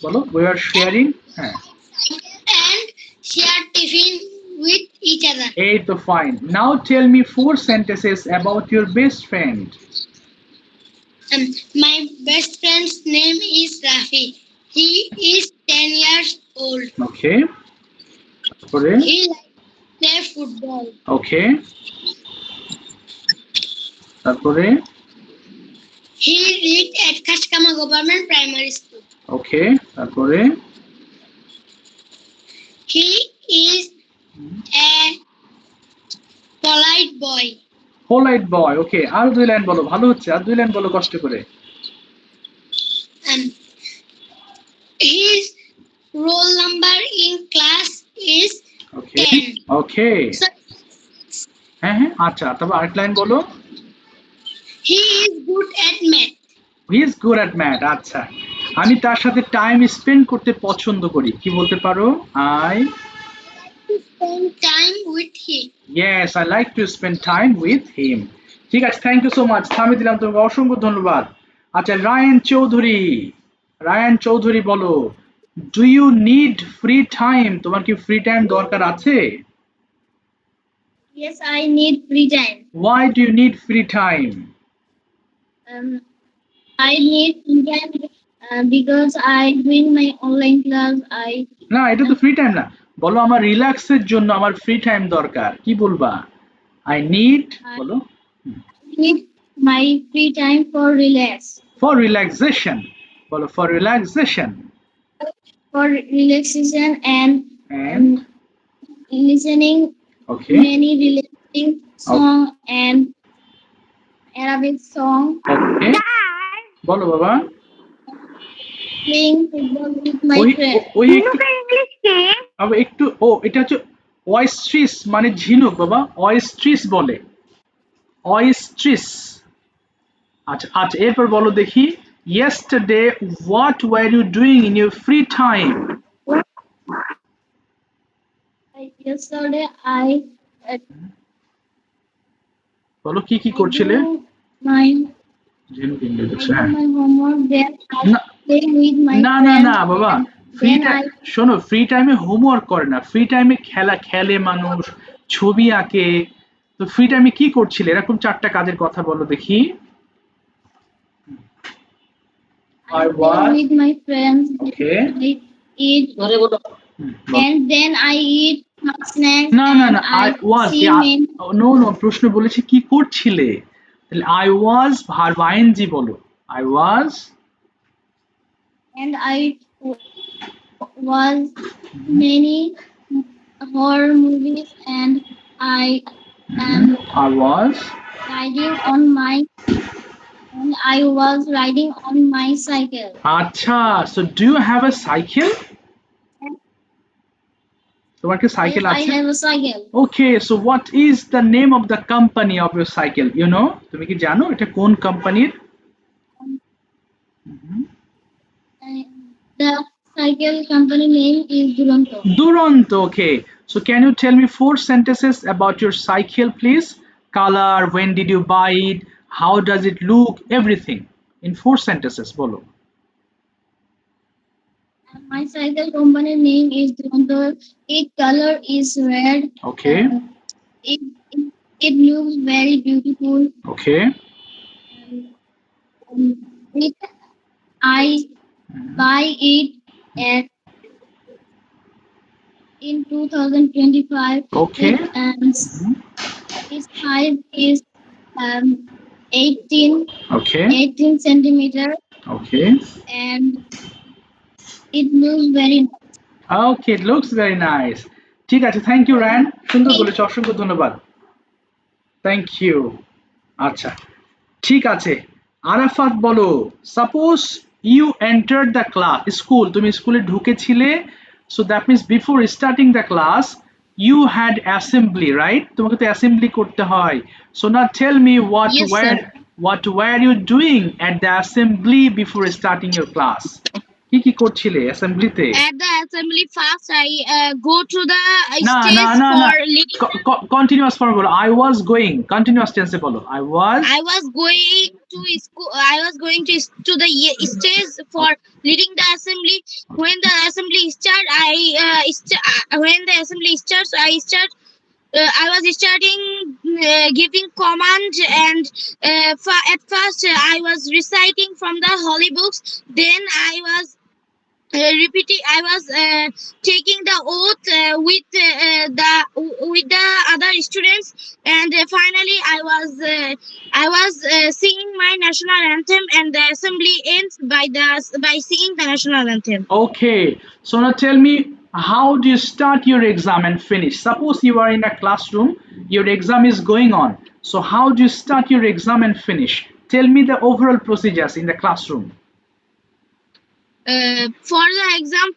বলো, we were sharing. হ্যাঁ, and share tiffin with each other. এই তো fine. Now tell me 4 sentences about your best friend. My best friend's name is Rafi. He is 10 years old. Okay. তারপরে? He likes to play football. Okay. তারপরে He read at Kashkama Government Primary School. Okay, তারপরে He is a polite boy. Polite boy. Okay, আর 2 line বলো, ভালো হচ্ছে, আর 2 line বলো কষ্ট করে। His roll number in class is okay 10. Okay, So হ্যাঁ হ্যাঁ, আচ্ছা, তারপর আরেকটা লাইন বলো। he is good at math. He is good at math. আচ্ছা, আমি তার সাথে টাইম স্পেন্ড করতে পছন্দ করি, কি বলতে পারো? I Spend time with him. Yes, I like to spend time with him. ঠিক আছে, থ্যাংক ইউ সো মাচ, থামিয়ে দিলাম তোমাকে, অসংখ্য ধন্যবাদ। আচ্ছা, রায়ান চৌধুরী বলো, do you need free time? তোমার কি ফ্রি টাইম দরকার আছে? Yes, I need free time. Why do you need free time? I need free time because I doing my online class. না, এটা তো ফ্রি টাইম না, বলো আমার রিল্যাক্সের জন্য আমার ফ্রি টাইম দরকার, কি বলবা? আই নিড, বলো, need my free time for relax. For relaxation, বলো for relaxation. For relaxation and And listening okay many relaxing song and Arabic song. Okay, বলো বাবা। Playing football with my ওই friends. ওই একটু ও, এটা হচ্ছে অয়েস্ট্রিস, মানে ঝিনুক বাবা, অয়েস্ট্রিস বলে, অয়েস্ট্রিস। আচ্ছা আচ্ছা, এরপর বলো দেখি, yesterday what were you doing in your free time? Yesterday I বলো কি কি করছিলে? do my ঝিনুক ইংরেজি, I do হ্যাঁ। my homework. Then I না play with my না friends. না বাবা, ফ্রি Then টাইম, I শোনো, ফ্রি টাইমে হোমওয়ার্ক করে না, ফ্রি টাইমে খেলে মানুষ, ছবি আঁকে। তো ফ্রি টাইমে কি করছিলে? এরকম 4টা কাজের কথা বলো দেখি। I play was with my friends. okay. I eat and then I eat some snacks. না না and না, I was, see many no no, প্রশ্ন বলেছি কি করছিলে, তাহলে I was ভার্ব আইএনজি বলো, I was and I was many horror movies and I am I was riding on my and I was riding on my cycle. আচ্ছা, so do you have a cycle? তোমার কি Yes, cycle I আছে? have a cycle. Okay, so what is the name of the company of your cycle? You know, তুমি কি জানো এটা কোন কোম্পানির? The cycle company name is Duranto. Duronto. Okay, so can you tell me 4 sentences about your cycle, please? Color, when did you buy it, how does it look, everything in 4 sentences বলো। My cycle company name is Duranto. Its color is red. Okay, It, it, it looks very beautiful. okay, It, I buy it at in 2025. Okay. Its size is 18 okay, 18 centimeter okay, and it looks very nice. okay, it looks very nice. ঠিক আছে, thank you Ryan, সুন্দর বলেছো, অসংখ্য ধন্যবাদ, thank you. আচ্ছা, ঠিক আছে, আরাফাত বলো, suppose you entered the class, school, তুমি স্কুলে ঢুকেছিলে, so that means before starting the class you had assembly, right? তোমাকে তো অ্যাসেম্বলি করতে হয়, so now tell me Yes, sir. what were you doing at the assembly before starting your class? কি করছিলে অ্যাসেম্বলিতে? At the assembly, first I go to the না না stage না না, for leading. কন্টিনিউয়াস ফর্ম বলো, I was going, continuous টেন্সে বলো, I was I was going to the stage for leading the assembly. When the assembly start, when the assembly starts, I was starting giving command, and at first I was reciting from the holy books. Then I was repeating. I was taking the oath with the other students, and finally I was singing my national anthem, and the assembly ends by singing the national anthem. Okay, so now tell me, how do you start your exam and finish? Suppose you are in a classroom, your exam is going on. So how do you start your exam and finish? Tell me the overall procedures in the classroom. For the exam,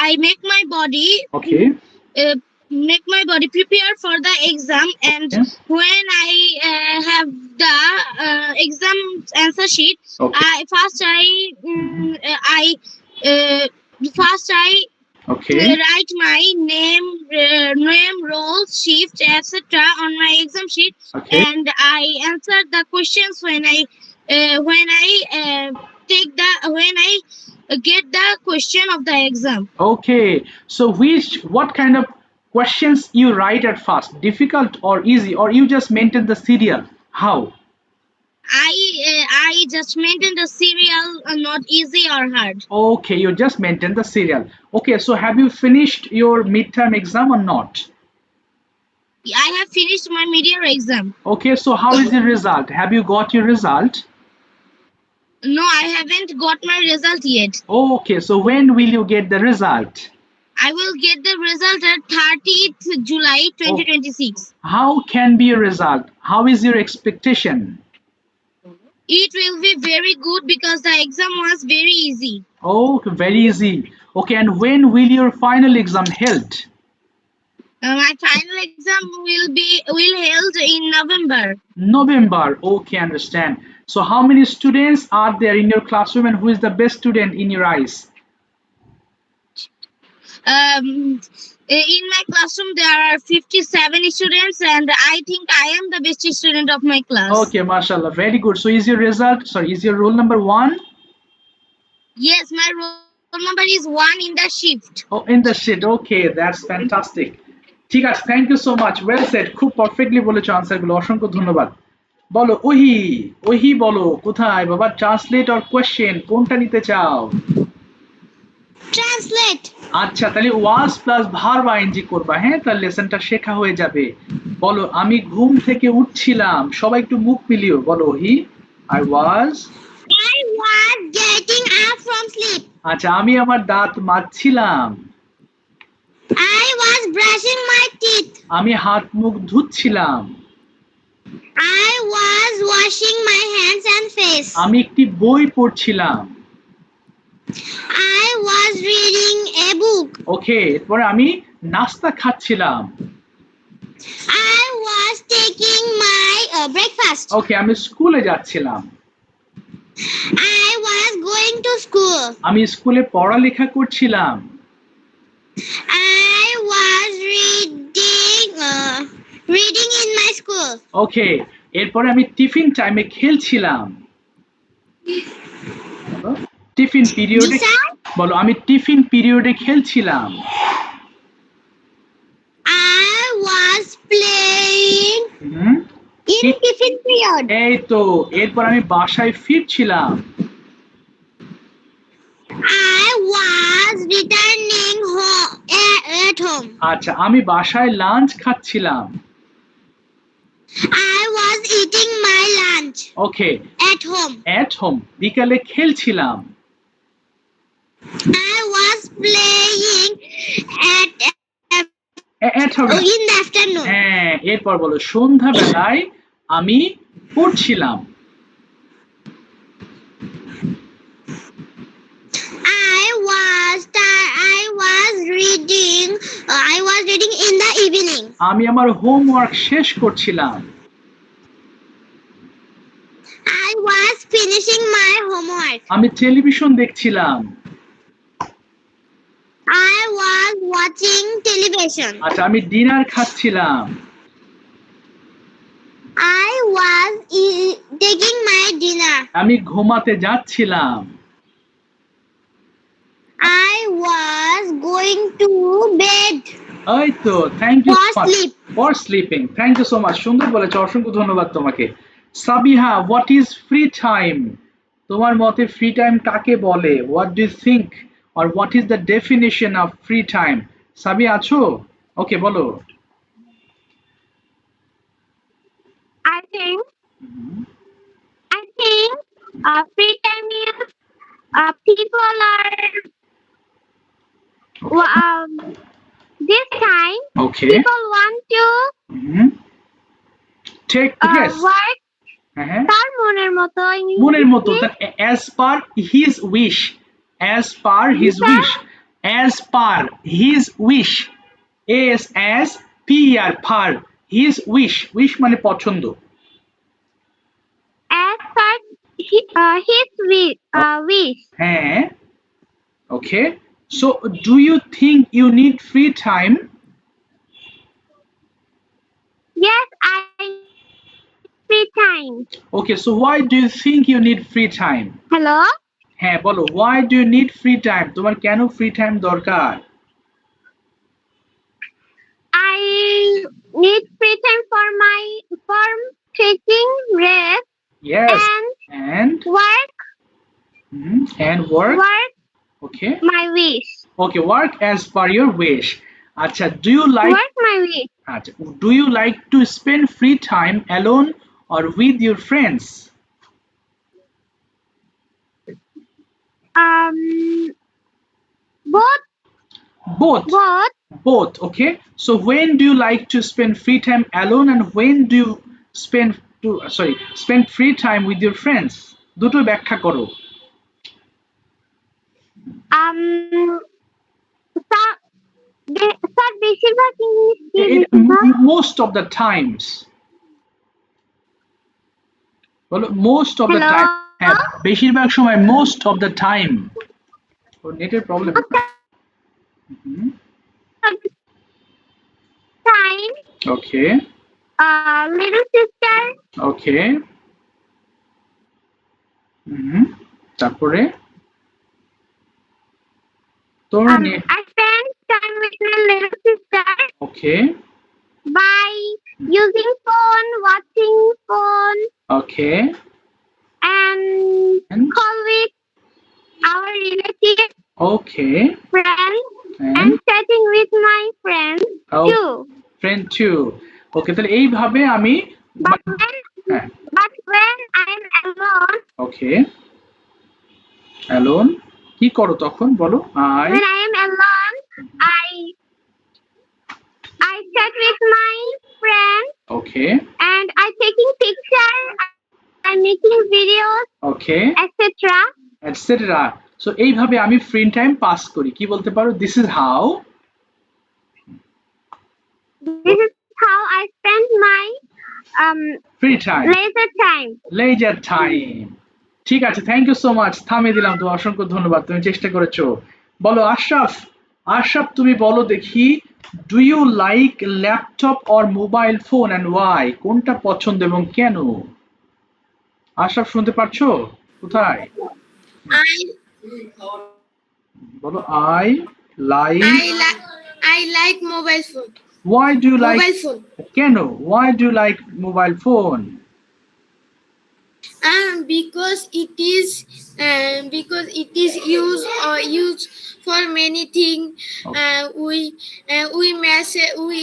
I make my body Okay. prepare for the exam, and Okay. when I have the exam answer sheet, Okay. first I Okay. write my name, role, shift, etc. on my exam sheet, Okay. and I answer the questions when I get the question of the exam. Okay. So what kind of questions you write at first? Difficult or easy, or you just maintain the serial? How? I just maintain the serial, not easy or hard. Okay, you just maintain the serial. Okay, so have you finished your midterm exam or not? I have finished my mid-year exam. Okay, so how is the result? Have you got your result? No, I haven't got my result yet. Okay, so when will you get the result? I will get the result at 30th July 2026. How can be a result? How is your expectation? It will be very good because the exam was very easy. Oh, very easy. Okay, and when will your final exam held? My final exam will held in November. November. Okay, understand. So how many students are there in your classroom, and who is the best student in your eyes? In my classroom there are 57 students, and I think I am the best student of my class. Okay, mashallah, very good. So is your result, sorry, is your roll number 1? Yes, my roll number is 1 in the shift. Oh, in the shit. Okay, that's fantastic. ঠিক আছে, thank you so much, well said, খুব perfectly বলেছো আনসারগুলো, অসংখ্য ধন্যবাদ। বলো ওহি, ওহি বলো কোথায় বাবা, ট্রান্সলেট অর কোশ্চেন কোনটা নিতে চাও? ট্রান্সলেট। আচ্ছা, তাহলে ওয়াজ প্লাস ভার্ব আইএনজি করবা, হ্যাঁ, তাহলে লেসনটা শেখা হয়ে যাবে। বলো আমি ঘুম থেকে উঠছিলাম, সবাই একটু মুখ মিলিও, বলো ওহি, I was getting up from sleep. আচ্ছা, আমি আমার দাঁত মাজছিলাম। I was brushing my teeth. আমি হাত মুখ ধুচ্ছিলাম। I was washing my hands and face. আমি একটি বই পড়ছিলাম। I was reading a book. ওকে, এরপরে আমি নাস্তা খাচ্ছিলাম। I was taking my breakfast. ওকে, আমি স্কুলে যাচ্ছিলাম। I was going to school. আমি স্কুলে পড়ালেখা করছিলাম। I was reading in my school. ওকে, এরপরে আমি টিফিন টাইমে খেলছিলাম। টিফিন পিরিয়ডে, বলো আমি টিফিন পিরিয়ডে খেলছিলাম। I was playing hmm, in tiffin period. এই তো, এরপর আমি বাসায় ফিরছিলাম। I was returning at home. আচ্ছা, আমি বাসায় লাঞ্চ খাচ্ছিলাম। I was eating my lunch okay, at home. At home, বিকালে খেলছিলাম। I was playing at home, in the afternoon. হ্যাঁ, এরপর বলো সন্ধ্যাবেলায় আমি পড়ছিলাম। I was reading in the evening. আমি আমার হোমওয়ার্ক শেষ করছিলাম। I was finishing my homework. আমি টেলিভিশন দেখছিলাম। I was watching television. আচ্ছা, আমি ডিনার খাচ্ছিলাম। I was taking my dinner. আমি ঘুমাতে যাচ্ছিলাম। I was going to bed. এই তো, thank you For sleep. For sleeping, thank you so much, সুন্দর বলেছো, অসংখ্য ধন্যবাদ তোমাকে। Sabiha, what is free time? তোমার মতে ফ্রি টাইম কাকে বলে? What do you think or what is the definition of free time? Sabiha আছো? ওকে বলো। I think free time is people are this time Okay. people want to Take yes. work হ্যাঁ তার মনের মতো মনের মতো as per his wish, as per his wish, as per his wish, as per per his wish, wish মানে পছন্দ। as per his wish. হ্যাঁ okay, so do you think you need free time? Yes, I free time. Okay, so why do you think you need free time? Hello? হ্যাঁ বলো, why do you need free time? তোমার কেন free time দরকার? I need free time for taking rest Yes, and work and work. Okay. my wish. Okay, work as per your wish. আচ্ছা, do you like Work my wish. আচ্ছা, do you like to spend free time alone or with your friends? Both. Both, okay. So when do you like to spend free time alone and when do you spend free time with your friends? দুটো ব্যাখ্যা করো। Sir বেশিরভাগ Most of the times. বলো most of the time. হ্যাঁ, বেশিরভাগ সময় most of the time. ওর নেটের problem. time. Okay. Little sister. Okay. তারপরে তোর I spend time with my little sister. Okay. By using phone, watching phone. Okay. And call with our relatives. Okay. Friends. And chatting with my friends too. Friend too. Okay, তাহলে এইভাবে আমি But when I'm alone. Okay. Alone. কি করো তখন বলো? When I am alone, I chat with my friends. Okay. And I taking pictures. I'm making videos. Okay. Etc. Etc. So এইভাবে আমি free time pass করি। কি বলতে পারো? This is how I spend my free time. Leisure time. ঠিক আছে, thank you so much. থামিয়ে দিলাম, তো অসংখ্য ধন্যবাদ, তুমি চেষ্টা করেছো। বলো আশরাফ তুমি বলো দেখি, do you like laptop or mobile phone and why? কোনটা পছন্দ এবং কেন? আশরাফ শুনতে পারছো? কোথায়? বলো I like mobile phone. Why do you like mobile phone? কেন? Why do you like mobile phone? Because it is used for many things. We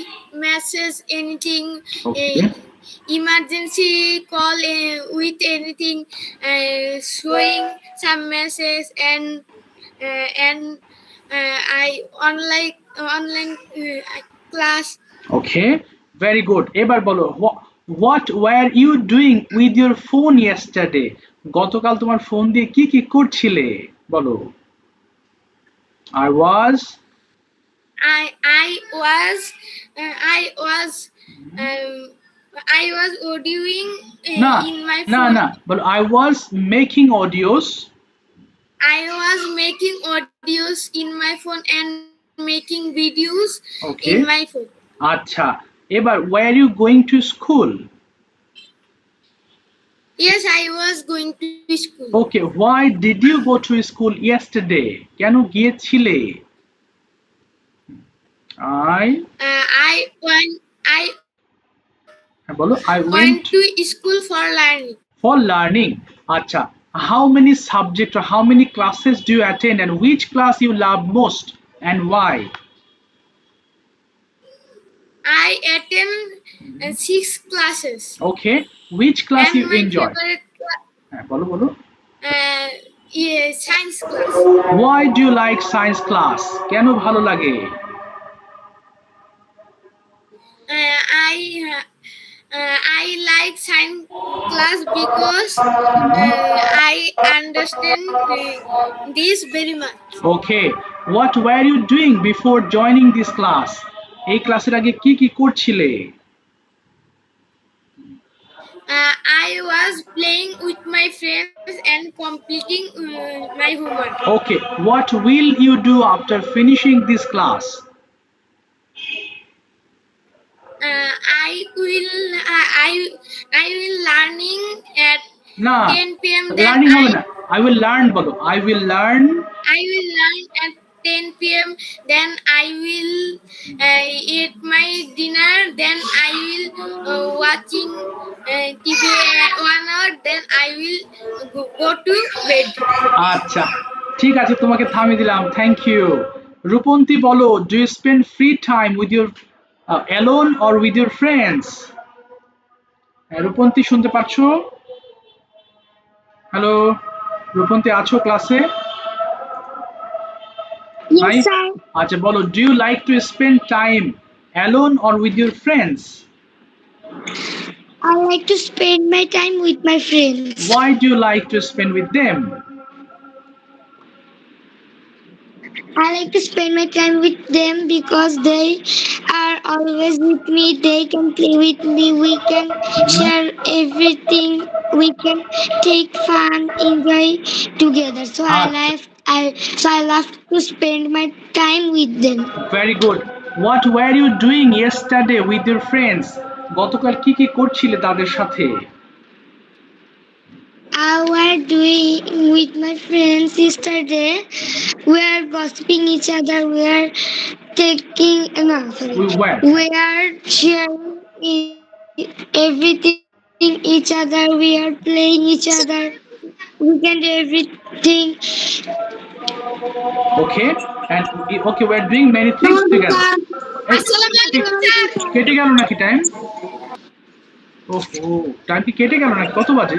message anything. Okay. Emergency call with anything, showing some message and I online class. Okay, very good. এবার বলো, what were you doing with your phone yesterday? গতকাল তোমার phone দিয়ে কি কি করছিলে বলো? I was audioing in my phone. না বলো I was making audios. I was making audios in my phone and making videos in my phone. আচ্ছা, এবার were you going to school? Yes, I was going to school. Okay, why did you go to school yesterday? কেন গিয়েছিলে? হ্যাঁ বলো, I Went went to school for learning. for learning. আচ্ছা, how many subject or how many classes do you attend and which class you love most and why? I attend 6 classes. Okay, which class And you my enjoy? favorite class, হ্যাঁ বলো বলো, science class. why do you like science class? কেন ভালো লাগে? I like science class because I understand this very much. Okay, what were you doing before joining this class? এই ক্লাসের আগে কি কি করছিলে? I was playing with my friends and completing my homework. Okay, what will you do after finishing this class? I will learning at না, 10 p.m. Then learning হবে না, I will learn বলো, I will learn. I will learn at 10 p.m. Then I will eat my dinner. Then I will watching TV at 1 hour. Then I will go to bed. আচ্ছা, ঠিক আছে, তোমাকে থামিয়ে দিলাম, thank you. Rupanti বলো, do you spend free time with your alone or with your friends? Rupanti শুনতে পাচ্ছো? Hello Rupanti, আছো ক্লাসে? Yes, sir. আচ্ছা বলো, do you like to spend time alone or with your friends? I like to spend my time with my friends. Why do you like to spend with them? I like to spend my time with them because they are always with me. They can play with me. We can share everything. We can take fun, enjoy together. So I love to spend my time with them. Very good. What were you doing yesterday with your friends? গতকাল কি কি করছিলে তাদের সাথে? I was doing with my friends yesterday. We are gossiping each other. We are taking no sorry. We were. We are sharing everything each other. We are playing each other. We can do everything. Okay, and okay, we're doing many things together. কেটে গেল নাকি time? ওহো, time কি কেটে গেল নাকি? কত বাজে?